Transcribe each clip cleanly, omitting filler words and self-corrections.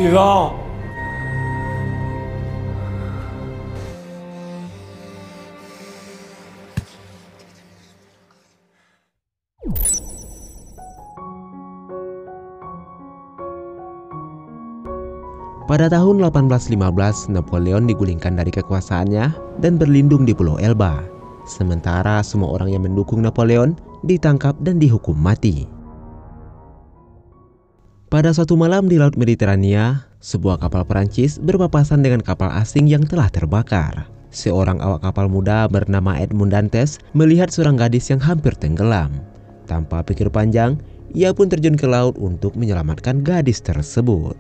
Suivant. Pada tahun 1815, Napoleon digulingkan dari kekuasaannya dan berlindung di Pulau Elba. Sementara semua orang yang mendukung Napoleon ditangkap dan dihukum mati. Pada suatu malam di Laut Mediterania, sebuah kapal Perancis berpapasan dengan kapal asing yang telah terbakar. Seorang awak kapal muda bernama Edmond Dantes melihat seorang gadis yang hampir tenggelam. Tanpa pikir panjang, ia pun terjun ke laut untuk menyelamatkan gadis tersebut.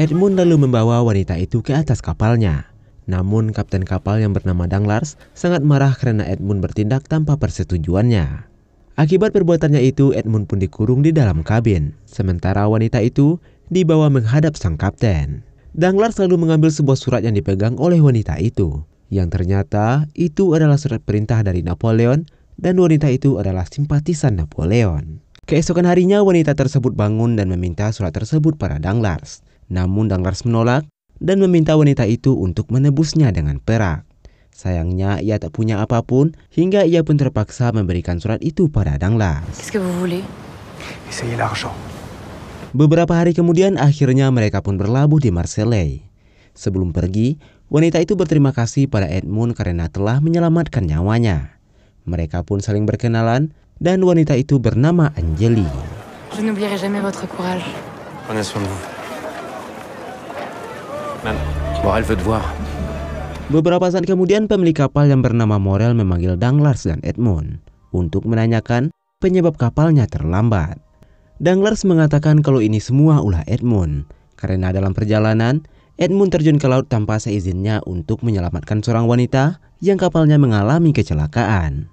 Edmond lalu membawa wanita itu ke atas kapalnya. Namun kapten kapal yang bernama Danglars sangat marah karena Edmond bertindak tanpa persetujuannya. Akibat perbuatannya itu, Edmond pun dikurung di dalam kabin. Sementara wanita itu dibawa menghadap sang kapten. Danglars lalu mengambil sebuah surat yang dipegang oleh wanita itu. Yang ternyata itu adalah surat perintah dari Napoleon dan wanita itu adalah simpatisan Napoleon. Keesokan harinya wanita tersebut bangun dan meminta surat tersebut pada Danglars. Namun Danglars menolak dan meminta wanita itu untuk menebusnya dengan perak. Sayangnya ia tak punya apapun hingga ia pun terpaksa memberikan surat itu pada Danglars. Qu'est-ce que vous voulez? Essayez l'argent. Beberapa hari kemudian akhirnya mereka pun berlabuh di Marseille. Sebelum pergi, wanita itu berterima kasih pada Edmond karena telah menyelamatkan nyawanya. Mereka pun saling berkenalan dan wanita itu bernama Angélie. Je n'oublierai jamais votre courage. Prenez soin de vous. Man, Morel veut te voir. Beberapa saat kemudian pemilik kapal yang bernama Morel memanggil Danglars dan Edmond untuk menanyakan penyebab kapalnya terlambat. Danglars mengatakan kalau ini semua ulah Edmond karena dalam perjalanan Edmond terjun ke laut tanpa seizinnya untuk menyelamatkan seorang wanita yang kapalnya mengalami kecelakaan.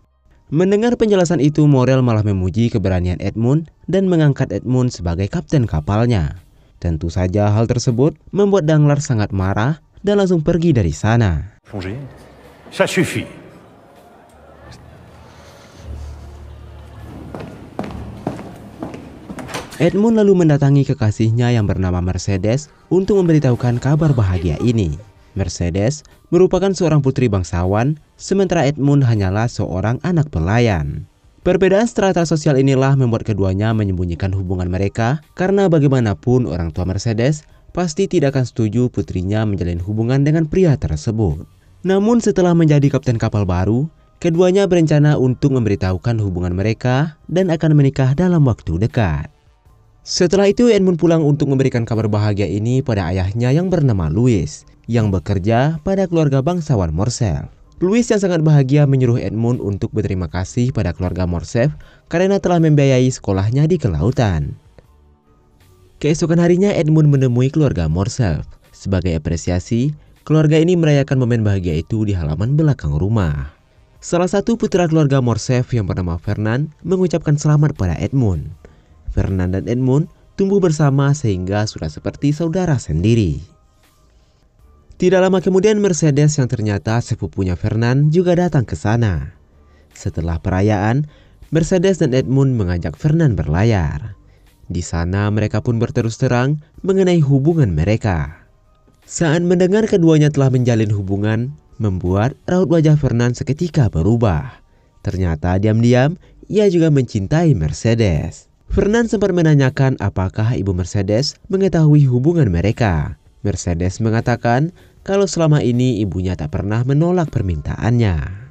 Mendengar penjelasan itu, Morel malah memuji keberanian Edmond dan mengangkat Edmond sebagai kapten kapalnya. Tentu saja hal tersebut membuat Danglars sangat marah dan langsung pergi dari sana. Ça suffit. Edmond lalu mendatangi kekasihnya yang bernama Mercedes untuk memberitahukan kabar bahagia ini. Mercedes merupakan seorang putri bangsawan, sementara Edmond hanyalah seorang anak pelayan. Perbedaan strata sosial inilah membuat keduanya menyembunyikan hubungan mereka karena bagaimanapun orang tua Mercedes pasti tidak akan setuju putrinya menjalin hubungan dengan pria tersebut. Namun setelah menjadi kapten kapal baru, keduanya berencana untuk memberitahukan hubungan mereka dan akan menikah dalam waktu dekat. Setelah itu Edmond pulang untuk memberikan kabar bahagia ini pada ayahnya yang bernama Louis yang bekerja pada keluarga bangsawan Morcerf. Louis yang sangat bahagia menyuruh Edmond untuk berterima kasih pada keluarga Morcerf karena telah membiayai sekolahnya di kelautan. Keesokan harinya Edmond menemui keluarga Morcerf. Sebagai apresiasi, keluarga ini merayakan momen bahagia itu di halaman belakang rumah. Salah satu putra keluarga Morcerf yang bernama Fernand mengucapkan selamat pada Edmond. Fernand dan Edmond tumbuh bersama sehingga sudah seperti saudara sendiri. Tidak lama kemudian Mercedes yang ternyata sepupunya Fernand juga datang ke sana. Setelah perayaan, Mercedes dan Edmond mengajak Fernand berlayar. Di sana mereka pun berterus terang mengenai hubungan mereka. Saat mendengar keduanya telah menjalin hubungan, membuat raut wajah Fernand seketika berubah. Ternyata diam-diam ia juga mencintai Mercedes. Fernand sempat menanyakan apakah ibu Mercedes mengetahui hubungan mereka. Mercedes mengatakan kalau selama ini ibunya tak pernah menolak permintaannya.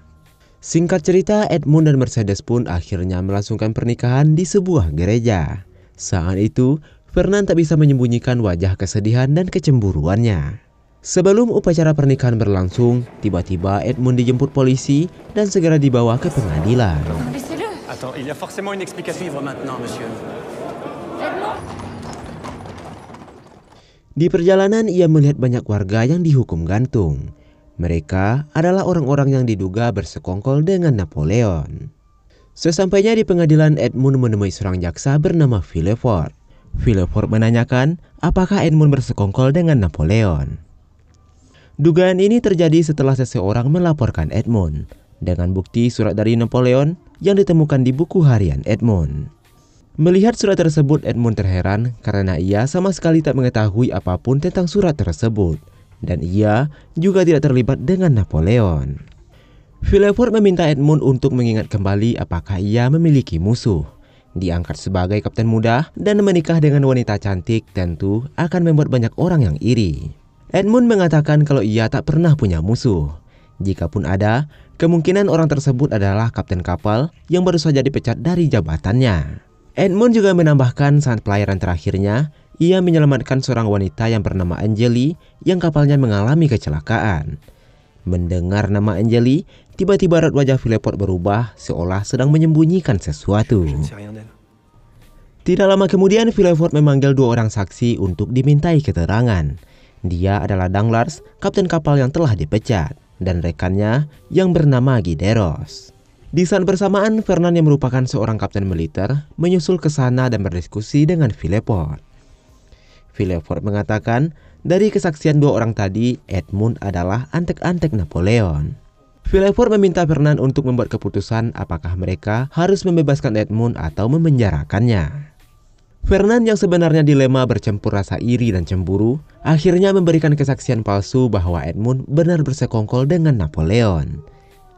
Singkat cerita, Edmond dan Mercedes pun akhirnya melangsungkan pernikahan di sebuah gereja. Saat itu, Fernand tak bisa menyembunyikan wajah kesedihan dan kecemburuannya. Sebelum upacara pernikahan berlangsung, tiba-tiba Edmond dijemput polisi dan segera dibawa ke pengadilan. Attends, il y a forcément une explication maintenant, monsieur. Di perjalanan ia melihat banyak warga yang dihukum gantung. Mereka adalah orang-orang yang diduga bersekongkol dengan Napoleon. Sesampainya di pengadilan, Edmond menemui seorang jaksa bernama Villefort. Villefort menanyakan apakah Edmond bersekongkol dengan Napoleon. Dugaan ini terjadi setelah seseorang melaporkan Edmund dengan bukti surat dari Napoleon yang ditemukan di buku harian Edmund. Melihat surat tersebut, Edmund terheran karena ia sama sekali tak mengetahui apapun tentang surat tersebut dan ia juga tidak terlibat dengan Napoleon. Villefort meminta Edmund untuk mengingat kembali apakah ia memiliki musuh. Diangkat sebagai kapten muda dan menikah dengan wanita cantik tentu akan membuat banyak orang yang iri. Edmund mengatakan kalau ia tak pernah punya musuh. Jikapun ada, kemungkinan orang tersebut adalah kapten kapal yang baru saja dipecat dari jabatannya. Edmund juga menambahkan saat pelayaran terakhirnya, ia menyelamatkan seorang wanita yang bernama Angeli yang kapalnya mengalami kecelakaan. Mendengar nama Angeli, tiba-tiba raut wajah Villefort berubah seolah sedang menyembunyikan sesuatu. Tidak lama kemudian Villefort memanggil 2 orang saksi untuk dimintai keterangan. Dia adalah Danglars, kapten kapal yang telah dipecat, dan rekannya yang bernama Gideros. Di saat bersamaan, Fernand yang merupakan seorang kapten militer menyusul ke sana dan berdiskusi dengan Villefort. Villefort mengatakan dari kesaksian 2 orang tadi, Edmund adalah antek-antek Napoleon. Villefort meminta Fernand untuk membuat keputusan apakah mereka harus membebaskan Edmund atau memenjarakannya. Fernand yang sebenarnya dilema bercampur rasa iri dan cemburu, akhirnya memberikan kesaksian palsu bahwa Edmund benar bersekongkol dengan Napoleon.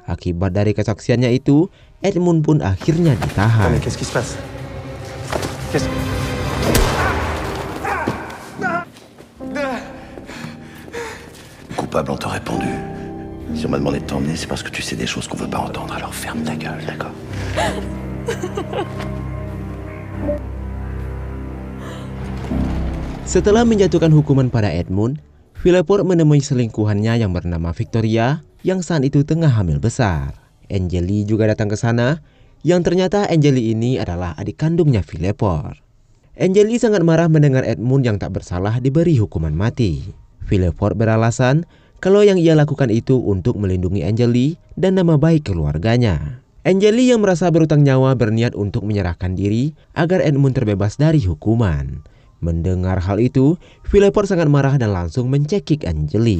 Akibat dari kesaksiannya itu, Edmund pun akhirnya ditahan. Coupable, on t'a répondu. Si on m'a demandé de t'emmener, c'est parce que tu sais des choses qu'on veut pas entendre, alors ferme ta gueule, d'accord? Setelah menjatuhkan hukuman pada Edmund, Villefort menemui selingkuhannya yang bernama Victoria yang saat itu tengah hamil besar. Angeli juga datang ke sana, yang ternyata Angeli ini adalah adik kandungnya Villefort. Angeli sangat marah mendengar Edmund yang tak bersalah diberi hukuman mati. Villefort beralasan kalau yang ia lakukan itu untuk melindungi Angeli dan nama baik keluarganya. Angeli yang merasa berutang nyawa berniat untuk menyerahkan diri agar Edmund terbebas dari hukuman. Mendengar hal itu, Villefort sangat marah dan langsung mencekik Angeli.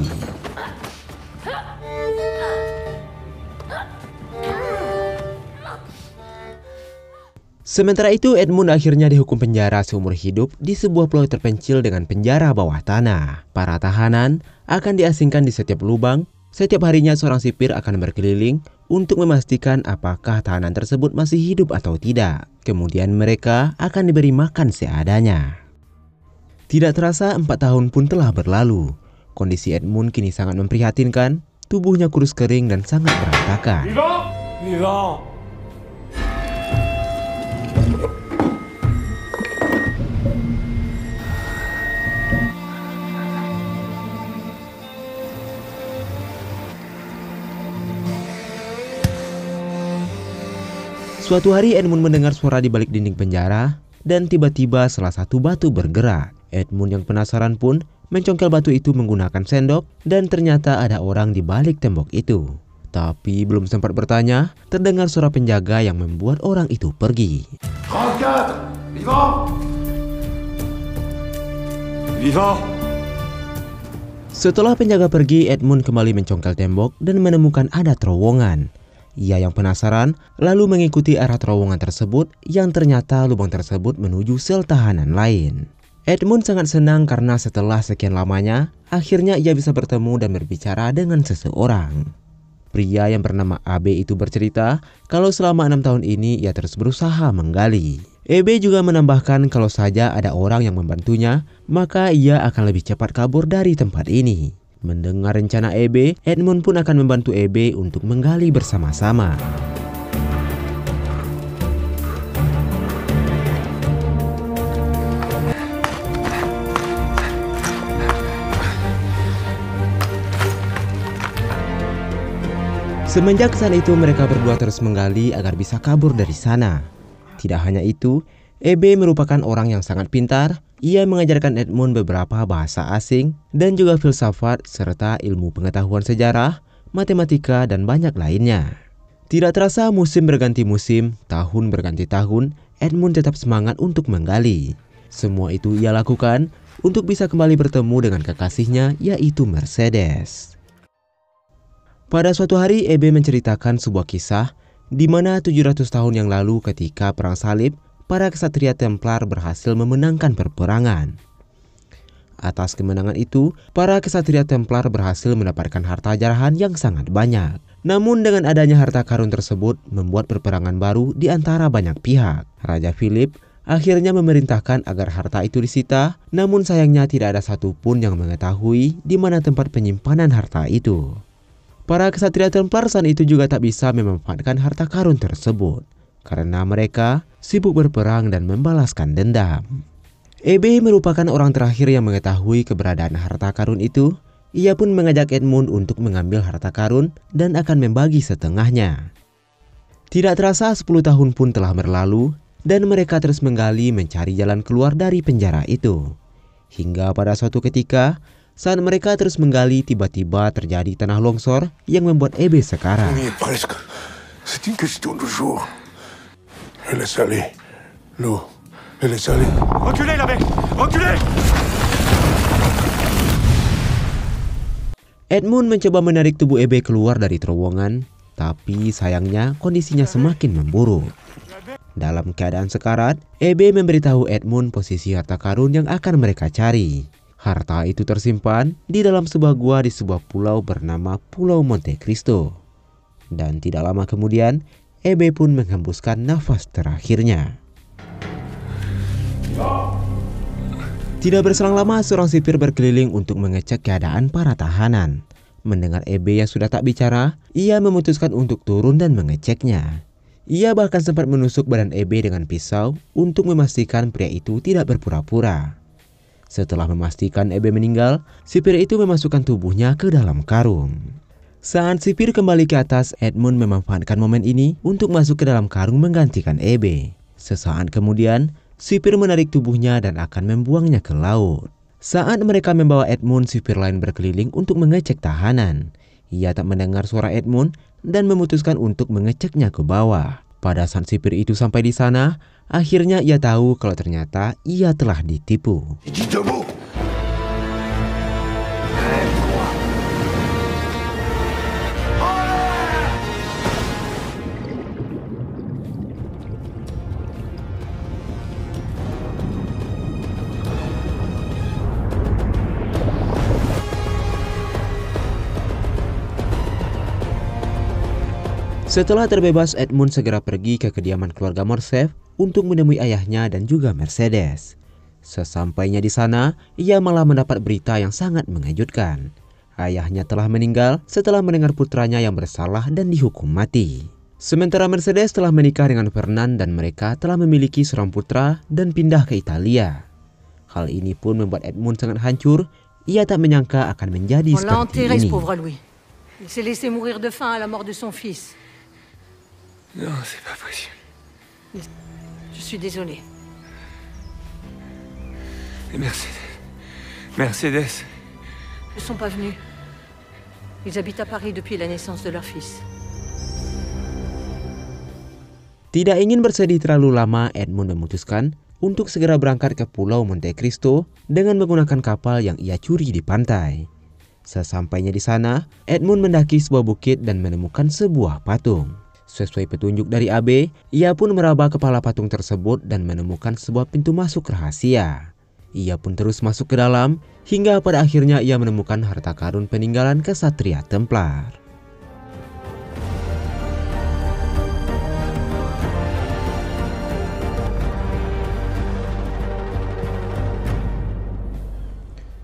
Sementara itu, Edmund akhirnya dihukum penjara seumur hidup di sebuah pulau terpencil dengan penjara bawah tanah. Para tahanan akan diasingkan di setiap lubang. Setiap harinya seorang sipir akan berkeliling untuk memastikan apakah tahanan tersebut masih hidup atau tidak. Kemudian mereka akan diberi makan seadanya. Tidak terasa 4 tahun pun telah berlalu. Kondisi Edmund kini sangat memprihatinkan. Tubuhnya kurus kering dan sangat berantakan. Vivant! Suatu hari Edmund mendengar suara di balik dinding penjara dan tiba-tiba salah satu batu bergerak. Edmund yang penasaran pun mencongkel batu itu menggunakan sendok dan ternyata ada orang di balik tembok itu. Tapi belum sempat bertanya, terdengar suara penjaga yang membuat orang itu pergi. Vivant! Setelah penjaga pergi, Edmund kembali mencongkel tembok dan menemukan ada terowongan. Ia yang penasaran lalu mengikuti arah terowongan tersebut yang ternyata lubang tersebut menuju sel tahanan lain. Edmund sangat senang karena setelah sekian lamanya, akhirnya ia bisa bertemu dan berbicara dengan seseorang. Pria yang bernama AB itu bercerita kalau selama 6 tahun ini ia terus berusaha menggali. EB juga menambahkan kalau saja ada orang yang membantunya, maka ia akan lebih cepat kabur dari tempat ini. Mendengar rencana EB, Edmund pun akan membantu EB untuk menggali bersama-sama. Semenjak saat itu mereka berdua terus menggali agar bisa kabur dari sana. Tidak hanya itu, EB merupakan orang yang sangat pintar. Ia mengajarkan Edmund beberapa bahasa asing dan juga filsafat serta ilmu pengetahuan sejarah, matematika dan banyak lainnya. Tidak terasa musim berganti musim, tahun berganti tahun, Edmund tetap semangat untuk menggali. Semua itu ia lakukan untuk bisa kembali bertemu dengan kekasihnya yaitu Mercedes. Pada suatu hari, Ebe menceritakan sebuah kisah di mana 700 tahun yang lalu ketika Perang Salib, para kesatria Templar berhasil memenangkan peperangan. Atas kemenangan itu, para kesatria Templar berhasil mendapatkan harta jarahan yang sangat banyak. Namun dengan adanya harta karun tersebut membuat perperangan baru di antara banyak pihak. Raja Philip akhirnya memerintahkan agar harta itu disita, namun sayangnya tidak ada satupun yang mengetahui di mana tempat penyimpanan harta itu. Para kesatria Templar saat itu juga tak bisa memanfaatkan harta karun tersebut karena mereka sibuk berperang dan membalaskan dendam. Ebe merupakan orang terakhir yang mengetahui keberadaan harta karun itu. Ia pun mengajak Edmund untuk mengambil harta karun dan akan membagi setengahnya. Tidak terasa 10 tahun pun telah berlalu dan mereka terus menggali mencari jalan keluar dari penjara itu. Hingga pada suatu ketika, saat mereka terus menggali, tiba-tiba terjadi tanah longsor yang membuat Ebe sekarat. On y est presque. C'est une question de jour. Laisse aller. L'eau. Laisse aller. Reculez, l'abbé! Reculez! Edmund mencoba menarik tubuh Ebe keluar dari terowongan, tapi sayangnya kondisinya semakin memburuk. Dalam keadaan sekarat, Ebe memberitahu Edmund posisi harta karun yang akan mereka cari. Harta itu tersimpan di dalam sebuah gua di sebuah pulau bernama Pulau Monte Cristo. Dan tidak lama kemudian, Ebe pun menghembuskan nafas terakhirnya. Tidak berselang lama, seorang sipir berkeliling untuk mengecek keadaan para tahanan. Mendengar Ebe yang sudah tak bicara, ia memutuskan untuk turun dan mengeceknya. Ia bahkan sempat menusuk badan Ebe dengan pisau untuk memastikan pria itu tidak berpura-pura. Setelah memastikan Ebe meninggal, sipir itu memasukkan tubuhnya ke dalam karung. Saat sipir kembali ke atas, Edmund memanfaatkan momen ini untuk masuk ke dalam karung menggantikan Ebe. Sesaat kemudian, sipir menarik tubuhnya dan akan membuangnya ke laut. Saat mereka membawa Edmund, sipir lain berkeliling untuk mengecek tahanan. Ia tak mendengar suara Edmund dan memutuskan untuk mengeceknya ke bawah. Pada saat sipir itu sampai di sana, akhirnya ia tahu kalau ternyata ia telah ditipu. Il dit debout. Setelah terbebas, Edmund segera pergi ke kediaman keluarga Morcerf untuk menemui ayahnya dan juga Mercedes. Sesampainya di sana, ia malah mendapat berita yang sangat mengejutkan. Ayahnya telah meninggal setelah mendengar putranya yang bersalah dan dihukum mati. Sementara Mercedes telah menikah dengan Fernand dan mereka telah memiliki seorang putra dan pindah ke Italia. Hal ini pun membuat Edmund sangat hancur. Ia tak menyangka akan menjadi On l'a seperti enterré, ini. ce pauvre Louis. Il s'est laissé mourir de faim à la mort de son fils. Non, c'est pas possible. Je suis désolée. Et Mercedes. Ils ne sont pas venus. Ils habitent à Paris depuis la naissance de leur fils. Tidak ingin bersedih terlalu lama, Edmund memutuskan untuk segera berangkat ke Pulau Monte Cristo dengan menggunakan kapal yang ia curi di pantai. Sesampainya di sana, Edmund mendaki sebuah bukit dan menemukan sebuah patung. Sesuai petunjuk dari Abe, ia pun meraba kepala patung tersebut dan menemukan sebuah pintu masuk rahasia. Ia pun terus masuk ke dalam, hingga pada akhirnya ia menemukan harta karun peninggalan kesatria Templar.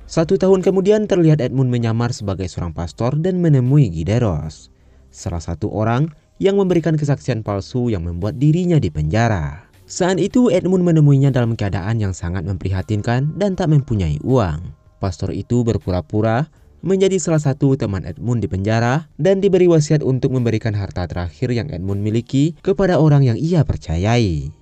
Satu tahun kemudian terlihat Edmund menyamar sebagai seorang pastor dan menemui Gideros, salah satu orang yang memberikan kesaksian palsu yang membuat dirinya dipenjara. Saat itu Edmund menemuinya dalam keadaan yang sangat memprihatinkan dan tak mempunyai uang. Pastor itu berpura-pura menjadi salah satu teman Edmund di penjara dan diberi wasiat untuk memberikan harta terakhir yang Edmund miliki kepada orang yang ia percayai.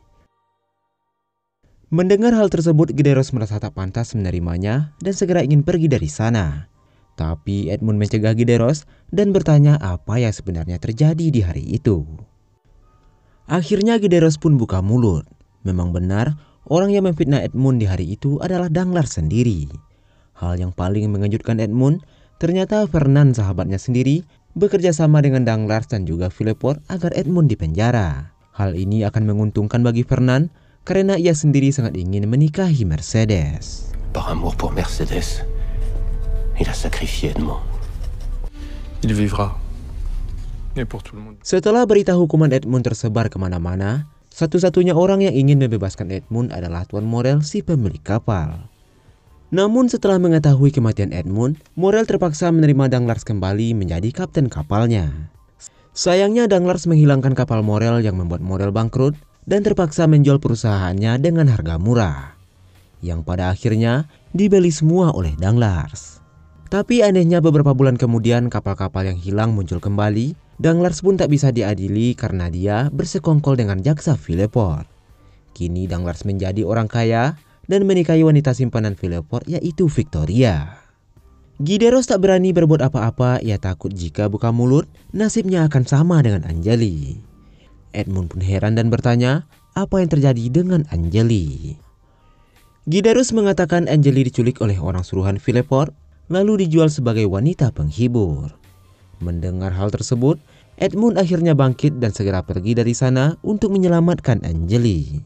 Mendengar hal tersebut, Gideros merasa tak pantas menerimanya dan segera ingin pergi dari sana. Tapi Edmund mencegah Gideros dan bertanya apa yang sebenarnya terjadi di hari itu. Akhirnya Gideros pun buka mulut. Memang benar, orang yang memfitnah Edmund di hari itu adalah Danglars sendiri. Hal yang paling mengejutkan Edmund, ternyata Fernand sahabatnya sendiri bekerja sama dengan Danglars dan juga Villefort agar Edmund dipenjara. Hal ini akan menguntungkan bagi Fernand karena ia sendiri sangat ingin menikahi Mercedes. Par amour pour Mercedes, il a sacrifié Edmond. Il vivra. Et pour tout le monde. Setelah berita hukuman Edmund tersebar kemana-mana, satu-satunya orang yang ingin membebaskan Edmund adalah Tuan Morel, si pemilik kapal. Namun setelah mengetahui kematian Edmund, Morel terpaksa menerima Danglars kembali menjadi kapten kapalnya. Sayangnya Danglars menghilangkan kapal Morel yang membuat Morel bangkrut dan terpaksa menjual perusahaannya dengan harga murah, yang pada akhirnya dibeli semua oleh Danglars. Tapi anehnya beberapa bulan kemudian kapal-kapal yang hilang muncul kembali. Danglars pun tak bisa diadili karena dia bersekongkol dengan jaksa Villefort. Kini Danglars menjadi orang kaya dan menikahi wanita simpanan Villefort, yaitu Victoria. Gideros tak berani berbuat apa-apa, ia takut jika buka mulut nasibnya akan sama dengan Angeli. Edmund pun heran dan bertanya apa yang terjadi dengan Angeli. Gideros mengatakan Angeli diculik oleh orang suruhan Villefort lalu dijual sebagai wanita penghibur. Mendengar hal tersebut, Edmund akhirnya bangkit dan segera pergi dari sana untuk menyelamatkan Angeli.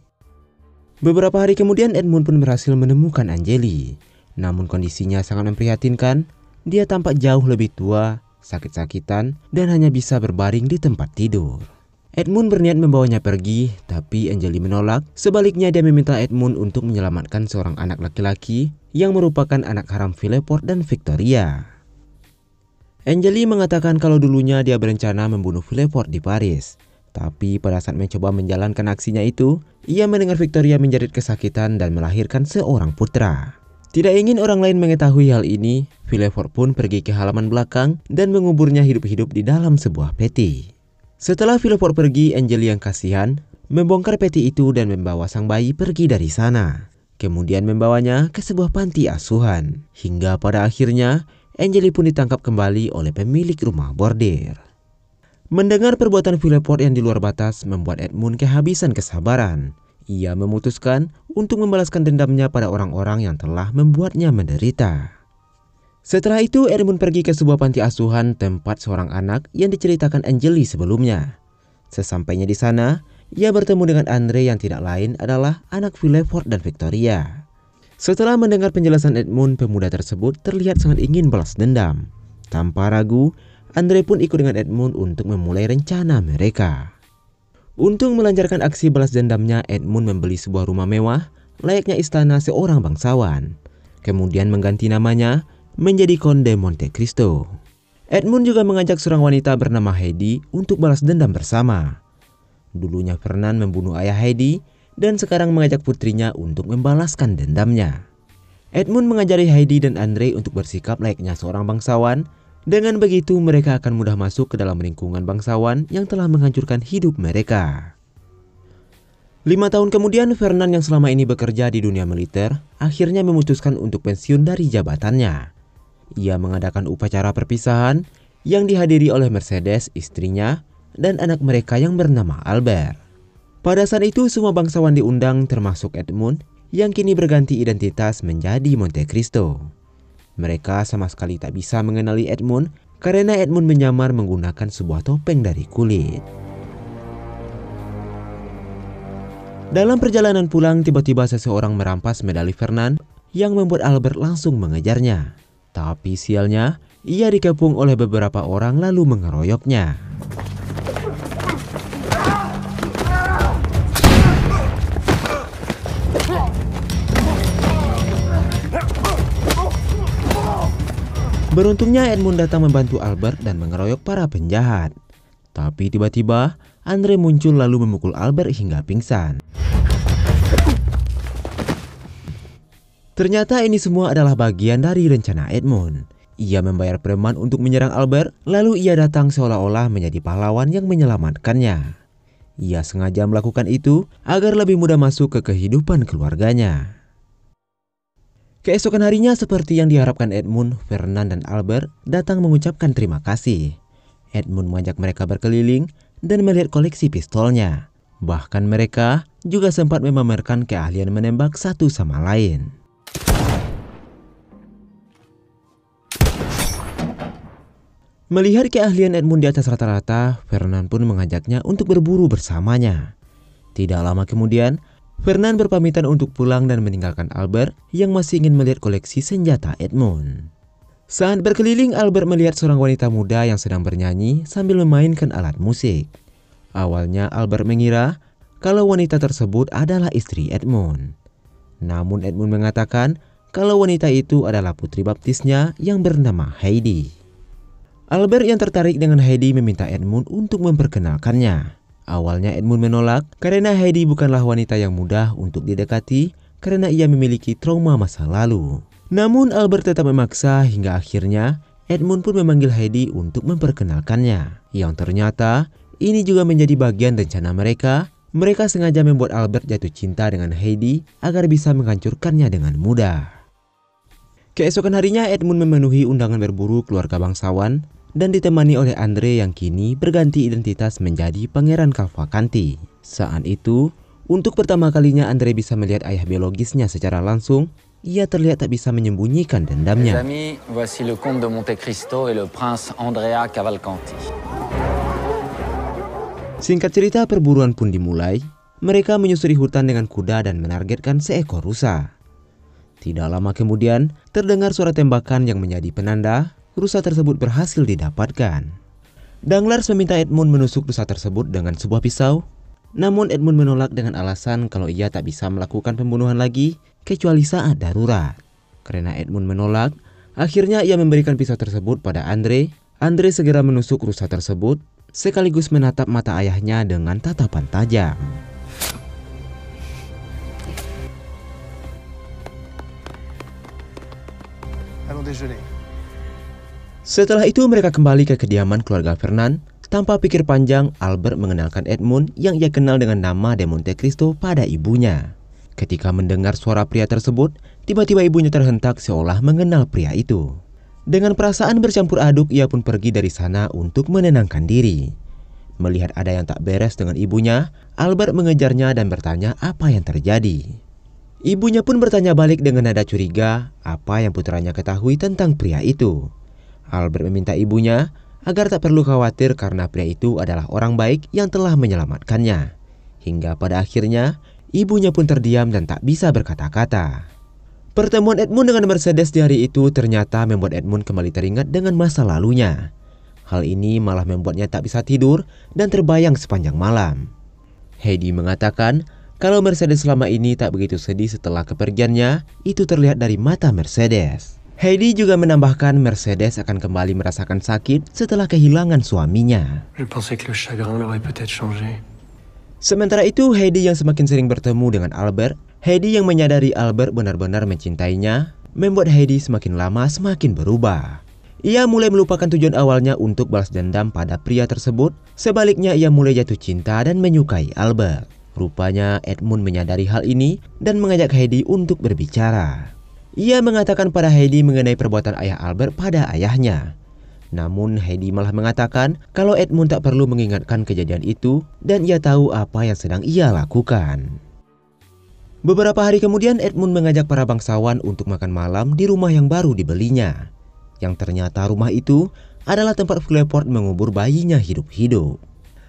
Beberapa hari kemudian Edmund pun berhasil menemukan Angeli. Namun kondisinya sangat memprihatinkan. Dia tampak jauh lebih tua, sakit-sakitan, dan hanya bisa berbaring di tempat tidur. Edmund berniat membawanya pergi, tapi Angeli menolak. Sebaliknya dia meminta Edmund untuk menyelamatkan seorang anak laki-laki yang merupakan anak haram Villefort dan Victoria. Angeli mengatakan kalau dulunya dia berencana membunuh Villefort di Paris. Tapi pada saat mencoba menjalankan aksinya itu, ia mendengar Victoria menjerit kesakitan dan melahirkan seorang putra. Tidak ingin orang lain mengetahui hal ini, Villefort pun pergi ke halaman belakang dan menguburnya hidup-hidup di dalam sebuah peti. Setelah Villefort pergi, Angeli yang kasihan membongkar peti itu dan membawa sang bayi pergi dari sana. Kemudian membawanya ke sebuah panti asuhan. Hingga pada akhirnya, Angeli pun ditangkap kembali oleh pemilik rumah bordir. Mendengar perbuatan Villefort yang di luar batas membuat Edmund kehabisan kesabaran. Ia memutuskan untuk membalaskan dendamnya pada orang-orang yang telah membuatnya menderita. Setelah itu Edmund pergi ke sebuah panti asuhan tempat seorang anak yang diceritakan Angeli sebelumnya. Sesampainya di sana, ia bertemu dengan Andre yang tidak lain adalah anak Villefort dan Victoria. Setelah mendengar penjelasan Edmund, pemuda tersebut terlihat sangat ingin balas dendam. Tanpa ragu, Andre pun ikut dengan Edmund untuk memulai rencana mereka. Untuk melancarkan aksi balas dendamnya, Edmund membeli sebuah rumah mewah layaknya istana seorang bangsawan. Kemudian mengganti namanya menjadi Konde Monte Cristo. Edmund juga mengajak seorang wanita bernama Heidi untuk balas dendam bersama. Dulunya Fernand membunuh ayah Heidi dan sekarang mengajak putrinya untuk membalaskan dendamnya. Edmund mengajari Heidi dan Andre untuk bersikap layaknya seorang bangsawan. Dengan begitu mereka akan mudah masuk ke dalam lingkungan bangsawan yang telah menghancurkan hidup mereka. 5 tahun kemudian, Fernand yang selama ini bekerja di dunia militer akhirnya memutuskan untuk pensiun dari jabatannya. Ia mengadakan upacara perpisahan yang dihadiri oleh Mercedes, istrinya, dan anak mereka yang bernama Albert. Pada saat itu semua bangsawan diundang termasuk Edmund yang kini berganti identitas menjadi Monte Cristo. Mereka sama sekali tak bisa mengenali Edmund karena Edmund menyamar menggunakan sebuah topeng dari kulit. Dalam perjalanan pulang, tiba-tiba seseorang merampas medali Fernand yang membuat Albert langsung mengejarnya. Tapi sialnya, ia dikepung oleh beberapa orang lalu mengeroyoknya. Beruntungnya Edmund datang membantu Albert dan mengeroyok para penjahat. Tapi tiba-tiba Andre muncul lalu memukul Albert hingga pingsan. Ternyata ini semua adalah bagian dari rencana Edmund. Ia membayar preman untuk menyerang Albert, lalu ia datang seolah-olah menjadi pahlawan yang menyelamatkannya. Ia sengaja melakukan itu agar lebih mudah masuk ke kehidupan keluarganya. Keesokan harinya, seperti yang diharapkan Edmund, Fernand dan Albert datang mengucapkan terima kasih. Edmund mengajak mereka berkeliling dan melihat koleksi pistolnya. Bahkan mereka juga sempat memamerkan keahlian menembak satu sama lain. Melihat keahlian Edmund di atas rata-rata, Fernand pun mengajaknya untuk berburu bersamanya. Tidak lama kemudian, Fernand berpamitan untuk pulang dan meninggalkan Albert yang masih ingin melihat koleksi senjata Edmund. Saat berkeliling, Albert melihat seorang wanita muda yang sedang bernyanyi sambil memainkan alat musik. Awalnya Albert mengira kalau wanita tersebut adalah istri Edmund. Namun Edmund mengatakan kalau wanita itu adalah putri baptisnya yang bernama Heidi. Albert yang tertarik dengan Heidi meminta Edmund untuk memperkenalkannya. Awalnya Edmund menolak karena Heidi bukanlah wanita yang mudah untuk didekati karena ia memiliki trauma masa lalu. Namun Albert tetap memaksa hingga akhirnya Edmund pun memanggil Heidi untuk memperkenalkannya. Yang ternyata ini juga menjadi bagian rencana mereka. Mereka sengaja membuat Albert jatuh cinta dengan Heidi agar bisa menghancurkannya dengan mudah. Keesokan harinya Edmund memenuhi undangan berburu keluarga bangsawan dan ditemani oleh Andre yang kini berganti identitas menjadi Pangeran Cavalcanti. Saat itu, untuk pertama kalinya Andre bisa melihat ayah biologisnya secara langsung. Ia terlihat tak bisa menyembunyikan dendamnya. Les amis, voici le comte de Monte Cristo et le prince Andrea Cavalcanti. Singkat cerita, perburuan pun dimulai. Mereka menyusuri hutan dengan kuda dan menargetkan seekor rusa. Tidak lama kemudian, terdengar suara tembakan yang menjadi penanda rusa tersebut berhasil didapatkan. Danglars meminta Edmund menusuk rusa tersebut dengan sebuah pisau. Namun Edmund menolak dengan alasan kalau ia tak bisa melakukan pembunuhan lagi kecuali saat darurat. Karena Edmund menolak, akhirnya ia memberikan pisau tersebut pada Andre. Andre segera menusuk rusa tersebut sekaligus menatap mata ayahnya dengan tatapan tajam. Allons déjeuner. Setelah itu mereka kembali ke kediaman keluarga Fernand. Tanpa pikir panjang, Albert mengenalkan Edmund yang ia kenal dengan nama de Monte Cristo pada ibunya. Ketika mendengar suara pria tersebut, tiba-tiba ibunya terhentak seolah mengenal pria itu. Dengan perasaan bercampur aduk, ia pun pergi dari sana untuk menenangkan diri. Melihat ada yang tak beres dengan ibunya, Albert mengejarnya dan bertanya apa yang terjadi. Ibunya pun bertanya balik dengan nada curiga apa yang putranya ketahui tentang pria itu. Albert meminta ibunya agar tak perlu khawatir karena pria itu adalah orang baik yang telah menyelamatkannya. Hingga pada akhirnya, ibunya pun terdiam dan tak bisa berkata-kata. Pertemuan Edmund dengan Mercedes di hari itu ternyata membuat Edmund kembali teringat dengan masa lalunya. Hal ini malah membuatnya tak bisa tidur dan terbayang sepanjang malam. Heidi mengatakan kalau Mercedes selama ini tak begitu sedih setelah kepergiannya, itu terlihat dari mata Mercedes. Heidi juga menambahkan Mercedes akan kembali merasakan sakit setelah kehilangan suaminya. Je pensais que le chagrin l'aurait peut-être changé. Sementara itu, Heidi yang semakin sering bertemu dengan Albert, Heidi yang menyadari Albert benar-benar mencintainya, membuat Heidi semakin lama semakin berubah. Ia mulai melupakan tujuan awalnya untuk balas dendam pada pria tersebut. Sebaliknya, ia mulai jatuh cinta dan menyukai Albert. Rupanya Edmund menyadari hal ini dan mengajak Heidi untuk berbicara. Ia mengatakan pada Heidi mengenai perbuatan ayah Albert pada ayahnya. Namun Heidi malah mengatakan kalau Edmund tak perlu mengingatkan kejadian itu dan ia tahu apa yang sedang ia lakukan. Beberapa hari kemudian Edmund mengajak para bangsawan untuk makan malam di rumah yang baru dibelinya. Yang ternyata rumah itu adalah tempat Villefort mengubur bayinya hidup-hidup.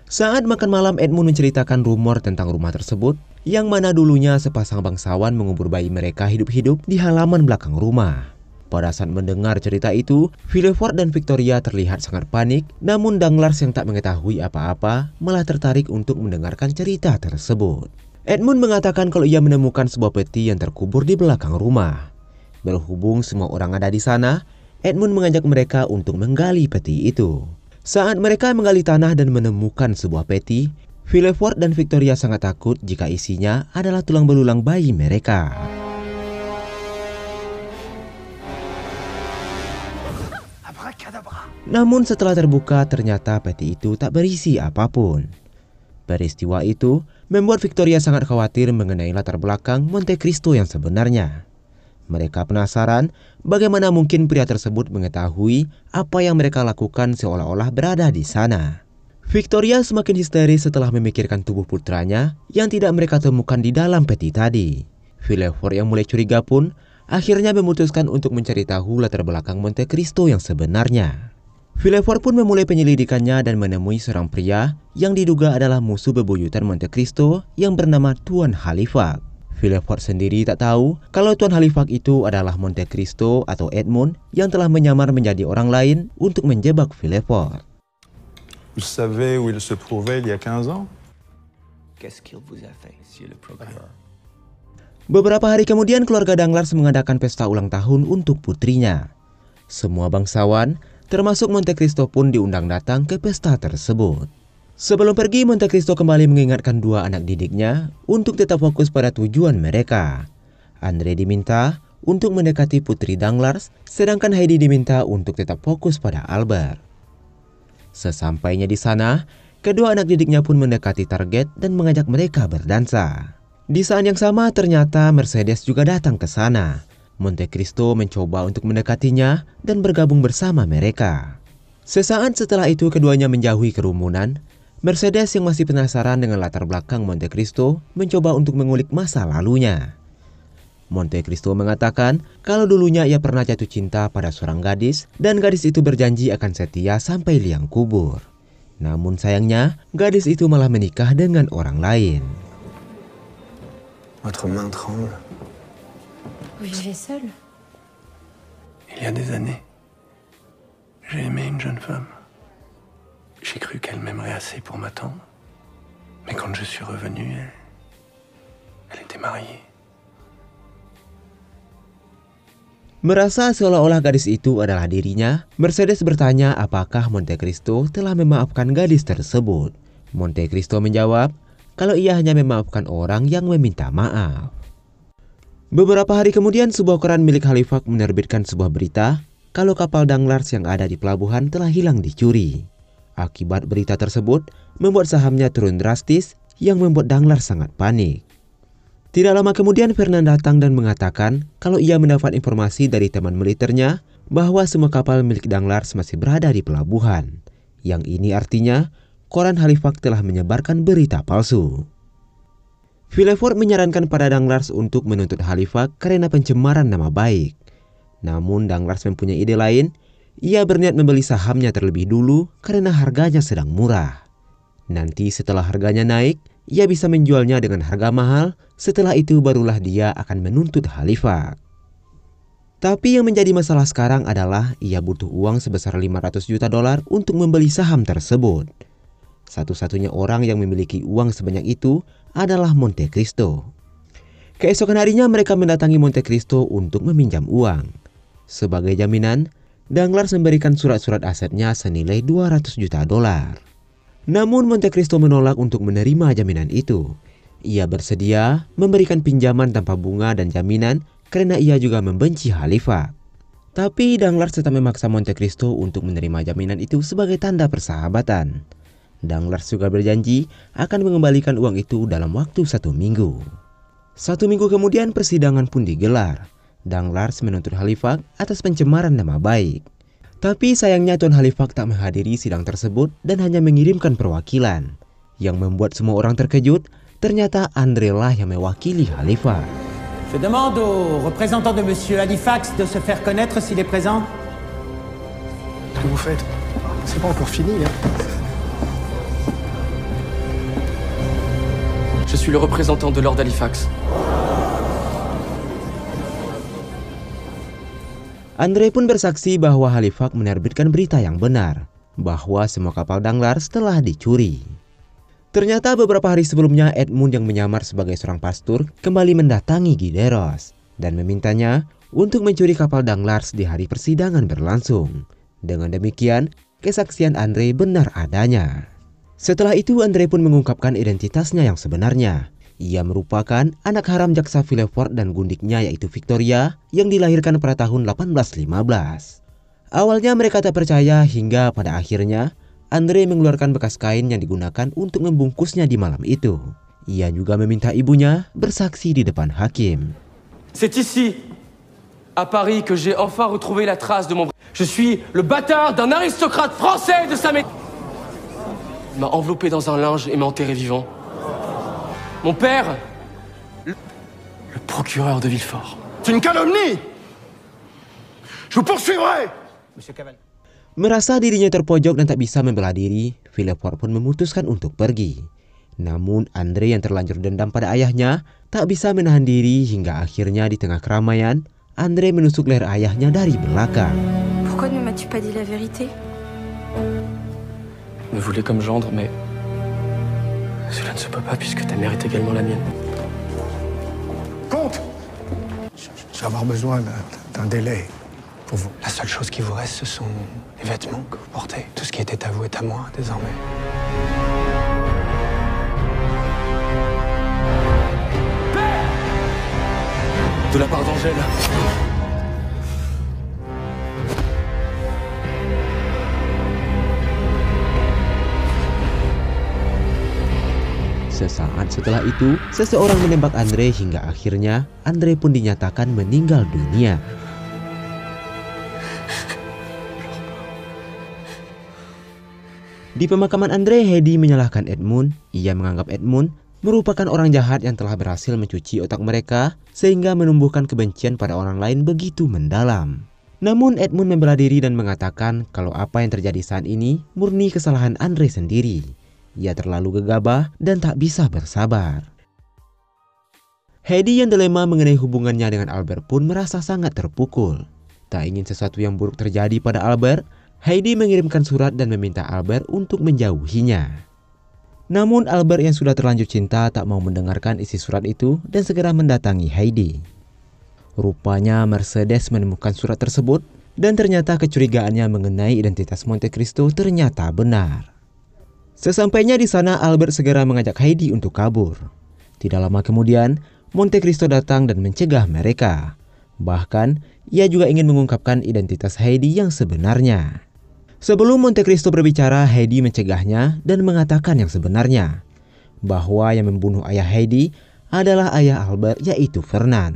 Saat makan malam, Edmund menceritakan rumor tentang rumah tersebut, yang mana dulunya sepasang bangsawan mengubur bayi mereka hidup-hidup di halaman belakang rumah. Pada saat mendengar cerita itu, Villefort dan Victoria terlihat sangat panik, namun Danglars yang tak mengetahui apa-apa malah tertarik untuk mendengarkan cerita tersebut. Edmund mengatakan kalau ia menemukan sebuah peti yang terkubur di belakang rumah. Berhubung semua orang ada di sana, Edmund mengajak mereka untuk menggali peti itu. Saat mereka menggali tanah dan menemukan sebuah peti, Villefort dan Victoria sangat takut jika isinya adalah tulang belulang bayi mereka. Namun setelah terbuka, ternyata peti itu tak berisi apapun. Peristiwa itu membuat Victoria sangat khawatir mengenai latar belakang Monte Cristo yang sebenarnya. Mereka penasaran bagaimana mungkin pria tersebut mengetahui apa yang mereka lakukan seolah-olah berada di sana. Victoria semakin histeris setelah memikirkan tubuh putranya yang tidak mereka temukan di dalam peti tadi. Villefort yang mulai curiga pun akhirnya memutuskan untuk mencari tahu latar belakang Monte Cristo yang sebenarnya. Villefort pun memulai penyelidikannya dan menemui seorang pria yang diduga adalah musuh bebuyutan Monte Cristo yang bernama Tuan Halifax. Villefort sendiri tak tahu kalau Tuan Halifax itu adalah Monte Cristo atau Edmund yang telah menyamar menjadi orang lain untuk menjebak Villefort. Vous savez où il se trouvait il y a 15 ans? Qu'est-ce qu'il vous a fait, monsieur le procureur? Beberapa hari kemudian keluarga Danglars mengadakan pesta ulang tahun untuk putrinya. Semua bangsawan, termasuk Monte Cristo pun diundang datang ke pesta tersebut. Sebelum pergi, Monte Cristo kembali mengingatkan dua anak didiknya untuk tetap fokus pada tujuan mereka. Andre diminta untuk mendekati putri Danglars, sedangkan Heidi diminta untuk tetap fokus pada Albert. Sesampainya di sana, kedua anak didiknya pun mendekati target dan mengajak mereka berdansa. Di saat yang sama, ternyata Mercedes juga datang ke sana. Monte Cristo mencoba untuk mendekatinya dan bergabung bersama mereka. Sesaat setelah itu keduanya menjauhi kerumunan. Mercedes yang masih penasaran dengan latar belakang Monte Cristo mencoba untuk mengulik masa lalunya. Monte Cristo mengatakan kalau dulunya ia pernah jatuh cinta pada seorang gadis dan gadis itu berjanji akan setia sampai liang kubur. Namun sayangnya gadis itu malah menikah dengan orang lain. Votre main tremble. Vous vivez seul? Il y a des années, j'ai aimé une jeune femme. J'ai cru qu'elle m'aimerait assez pour m'attendre. Mais quand je suis revenu, elle était mariée. Merasa seolah-olah gadis itu adalah dirinya, Mercedes bertanya apakah Monte Cristo telah memaafkan gadis tersebut. Monte Cristo menjawab kalau ia hanya memaafkan orang yang meminta maaf. Beberapa hari kemudian, sebuah koran milik Halifax menerbitkan sebuah berita kalau kapal Danglars yang ada di pelabuhan telah hilang dicuri. Akibat berita tersebut, membuat sahamnya turun drastis yang membuat Danglars sangat panik. Tidak lama kemudian, Fernand datang dan mengatakan kalau ia mendapat informasi dari teman militernya bahwa semua kapal milik Danglars masih berada di pelabuhan. Yang ini artinya, koran Halifax telah menyebarkan berita palsu. Villefort menyarankan pada Danglars untuk menuntut Halifax karena pencemaran nama baik. Namun Danglars mempunyai ide lain. Ia berniat membeli sahamnya terlebih dulu karena harganya sedang murah. Nanti setelah harganya naik, ia bisa menjualnya dengan harga mahal. Setelah itu barulah dia akan menuntut Halifax. Tapi yang menjadi masalah sekarang adalah ia butuh uang sebesar $500 juta untuk membeli saham tersebut. Satu-satunya orang yang memiliki uang sebanyak itu adalah Monte Cristo. Keesokan harinya mereka mendatangi Monte Cristo untuk meminjam uang. Sebagai jaminan, Danglars memberikan surat-surat asetnya senilai $200 juta. Namun Monte Cristo menolak untuk menerima jaminan itu. Ia bersedia memberikan pinjaman tanpa bunga dan jaminan karena ia juga membenci Halifax. Tapi Danglars tetap memaksa Monte Cristo untuk menerima jaminan itu sebagai tanda persahabatan. Danglars juga berjanji akan mengembalikan uang itu dalam waktu 1 minggu. 1 minggu kemudian persidangan pun digelar. Danglars menuntut Halifax atas pencemaran nama baik. Tapi sayangnya Tuan Halifax tak menghadiri sidang tersebut dan hanya mengirimkan perwakilan. Yang membuat semua orang terkejut, ternyata Andre lah yang mewakili Halifax. Je demande au représentant de Monsieur Halifax de se faire connaître s'il est présent. Qu'est-ce que vous faites? C'est pas encore fini, hein? Je suis le représentant de Lord Halifax. Andre pun bersaksi bahwa Halifax menerbitkan berita yang benar, bahwa semua kapal Danglars telah dicuri. Ternyata beberapa hari sebelumnya Edmund yang menyamar sebagai seorang pastor kembali mendatangi Gideros dan memintanya untuk mencuri kapal Danglars di hari persidangan berlangsung. Dengan demikian, kesaksian Andre benar adanya. Setelah itu Andre pun mengungkapkan identitasnya yang sebenarnya. Ia merupakan anak haram jaksa Villefort dan gundiknya yaitu Victoria yang dilahirkan pada tahun 1815. Awalnya mereka tak percaya hingga pada akhirnya Andre mengeluarkan bekas kain yang digunakan untuk membungkusnya di malam itu. Ia juga meminta ibunya bersaksi di depan hakim. C'est ici, à Paris, que j'ai enfin retrouvé la trace de mon... Je suis le bâtard d'un aristocrate français de sa maison. Il m'a enveloppé dans un linge et m'a enterré vivant. Mon père, le procureur de Villefort. C'est une calomnie! Je vous poursuivrai! Monsieur Caval. Merasa dirinya terpojok dan tak bisa membela diri, Villefort pun memutuskan untuk pergi. Namun Andre yang terlanjur dendam pada ayahnya tak bisa menahan diri hingga akhirnya di tengah keramaian, Andre menusuk leher ayahnya dari belakang. Pourquoi ne m'as-tu pas dit la vérité? Me voulait comme gendre, mais cela ne se peut pas puisque ta mère est également la mienne. Comte! Je vais avoir besoin d'un délai pour vous. La seule chose qui vous reste, ce sont les vêtements que vous portez. Tout ce qui était à vous est à moi, désormais. De la part d'Angèle. Sesaat setelah itu, seseorang menembak Andre hingga akhirnya Andre pun dinyatakan meninggal dunia. Di pemakaman Andre, Heidi menyalahkan Edmund. Ia menganggap Edmund merupakan orang jahat yang telah berhasil mencuci otak mereka sehingga menumbuhkan kebencian pada orang lain begitu mendalam. Namun Edmund membela diri dan mengatakan kalau apa yang terjadi saat ini murni kesalahan Andre sendiri. Ia terlalu gegabah dan tak bisa bersabar. Heidi yang dilema mengenai hubungannya dengan Albert pun merasa sangat terpukul. Tak ingin sesuatu yang buruk terjadi pada Albert, Heidi mengirimkan surat dan meminta Albert untuk menjauhinya. Namun Albert yang sudah terlanjur cinta tak mau mendengarkan isi surat itu dan segera mendatangi Heidi. Rupanya Mercedes menemukan surat tersebut dan ternyata kecurigaannya mengenai identitas Monte Cristo ternyata benar. Sesampainya di sana, Albert segera mengajak Heidi untuk kabur. Tidak lama kemudian, Monte Cristo datang dan mencegah mereka. Bahkan, ia juga ingin mengungkapkan identitas Heidi yang sebenarnya. Sebelum Monte Cristo berbicara, Heidi mencegahnya dan mengatakan yang sebenarnya. Bahwa yang membunuh ayah Heidi adalah ayah Albert, yaitu Fernand.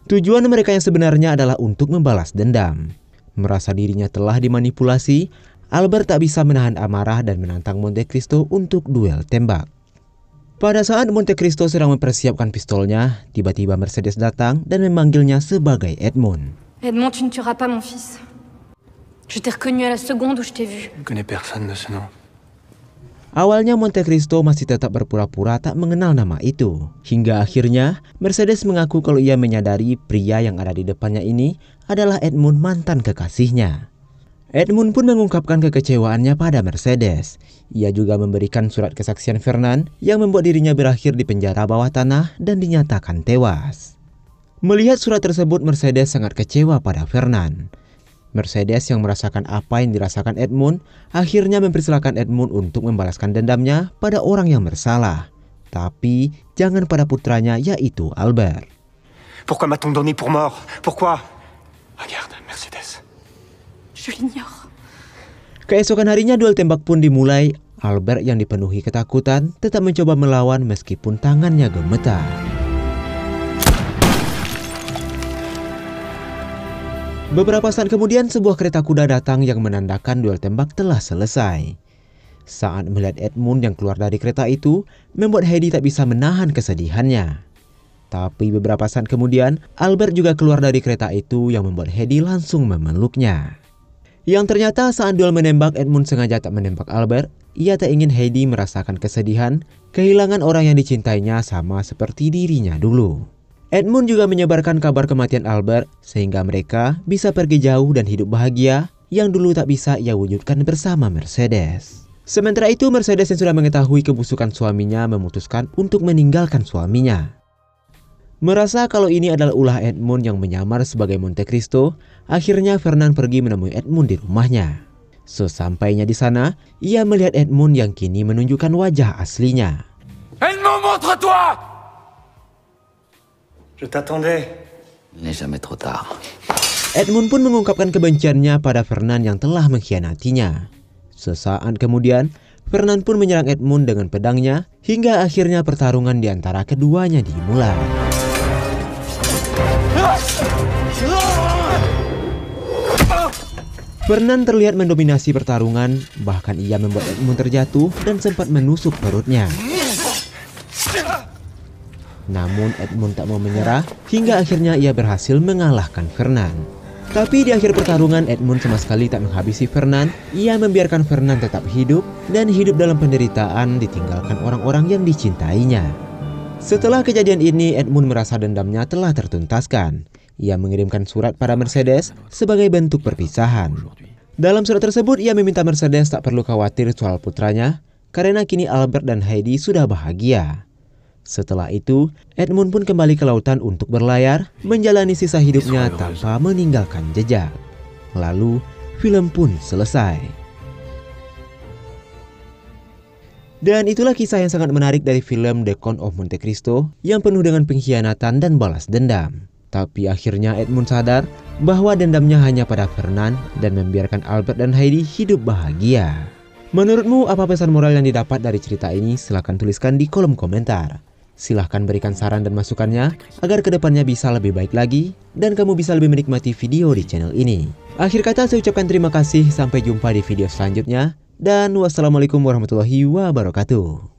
Tujuan mereka yang sebenarnya adalah untuk membalas dendam. Merasa dirinya telah dimanipulasi, Albert tak bisa menahan amarah dan menantang Monte Cristo untuk duel tembak. Pada saat Monte Cristo sedang mempersiapkan pistolnya, tiba-tiba Mercedes datang dan memanggilnya sebagai Edmund. Edmond, tu ne tueras pas mon fils. Je t'ai reconnu à la seconde où je t'ai vu. Je ne connais personne de ce nom. Awalnya Monte Cristo masih tetap berpura-pura tak mengenal nama itu. Hingga akhirnya Mercedes mengaku kalau ia menyadari pria yang ada di depannya ini adalah Edmund, mantan kekasihnya. Edmund pun mengungkapkan kekecewaannya pada Mercedes. Ia juga memberikan surat kesaksian Fernand yang membuat dirinya berakhir di penjara bawah tanah dan dinyatakan tewas. Melihat surat tersebut, Mercedes sangat kecewa pada Fernand. Mercedes yang merasakan apa yang dirasakan Edmund akhirnya mempersilahkan Edmund untuk membalaskan dendamnya pada orang yang bersalah. Tapi jangan pada putranya, yaitu Albert. Pourquoi m'a-t-on donné pour mort? Pourquoi? Regarde, Mercedes. Je l'ignore. Keesokan harinya duel tembak pun dimulai. Albert yang dipenuhi ketakutan tetap mencoba melawan meskipun tangannya gemetar. Beberapa saat kemudian sebuah kereta kuda datang yang menandakan duel tembak telah selesai. Saat melihat Edmund yang keluar dari kereta itu, membuat Heidi tak bisa menahan kesedihannya. Tapi beberapa saat kemudian, Albert juga keluar dari kereta itu yang membuat Heidi langsung memeluknya. Yang ternyata saat duel menembak, Edmund sengaja tak menembak Albert. Ia tak ingin Heidi merasakan kesedihan, kehilangan orang yang dicintainya sama seperti dirinya dulu. Edmund juga menyebarkan kabar kematian Albert sehingga mereka bisa pergi jauh dan hidup bahagia yang dulu tak bisa ia wujudkan bersama Mercedes. Sementara itu, Mercedes yang sudah mengetahui kebusukan suaminya memutuskan untuk meninggalkan suaminya. Merasa kalau ini adalah ulah Edmund yang menyamar sebagai Monte Cristo, akhirnya Fernand pergi menemui Edmund di rumahnya. Sesampainya di sana, ia melihat Edmund yang kini menunjukkan wajah aslinya. Edmund, montre-toi! Je t'attendais. Il n'est jamais trop tard. Edmund pun mengungkapkan kebenciannya pada Fernand yang telah mengkhianatinya. Sesaat kemudian, Fernand pun menyerang Edmund dengan pedangnya hingga akhirnya pertarungan di antara keduanya dimulai. Fernand terlihat mendominasi pertarungan, bahkan ia membuat Edmund terjatuh dan sempat menusuk perutnya. Namun Edmund tak mau menyerah hingga akhirnya ia berhasil mengalahkan Fernand. Tapi di akhir pertarungan, Edmund sama sekali tak menghabisi Fernand. Ia membiarkan Fernand tetap hidup dan hidup dalam penderitaan ditinggalkan orang-orang yang dicintainya. Setelah kejadian ini, Edmund merasa dendamnya telah tertuntaskan. Ia mengirimkan surat pada Mercedes sebagai bentuk perpisahan. Dalam surat tersebut, ia meminta Mercedes tak perlu khawatir soal putranya, karena kini Albert dan Heidi sudah bahagia. Setelah itu, Edmund pun kembali ke lautan untuk berlayar, menjalani sisa hidupnya tanpa meninggalkan jejak. Lalu, film pun selesai. Dan itulah kisah yang sangat menarik dari film The Count of Monte Cristo yang penuh dengan pengkhianatan dan balas dendam. Tapi akhirnya Edmund sadar bahwa dendamnya hanya pada Fernand dan membiarkan Albert dan Heidi hidup bahagia. Menurutmu apa pesan moral yang didapat dari cerita ini? Silahkan tuliskan di kolom komentar. Silahkan berikan saran dan masukannya agar kedepannya bisa lebih baik lagi dan kamu bisa lebih menikmati video di channel ini. Akhir kata saya ucapkan terima kasih, sampai jumpa di video selanjutnya dan wassalamualaikum warahmatullahi wabarakatuh.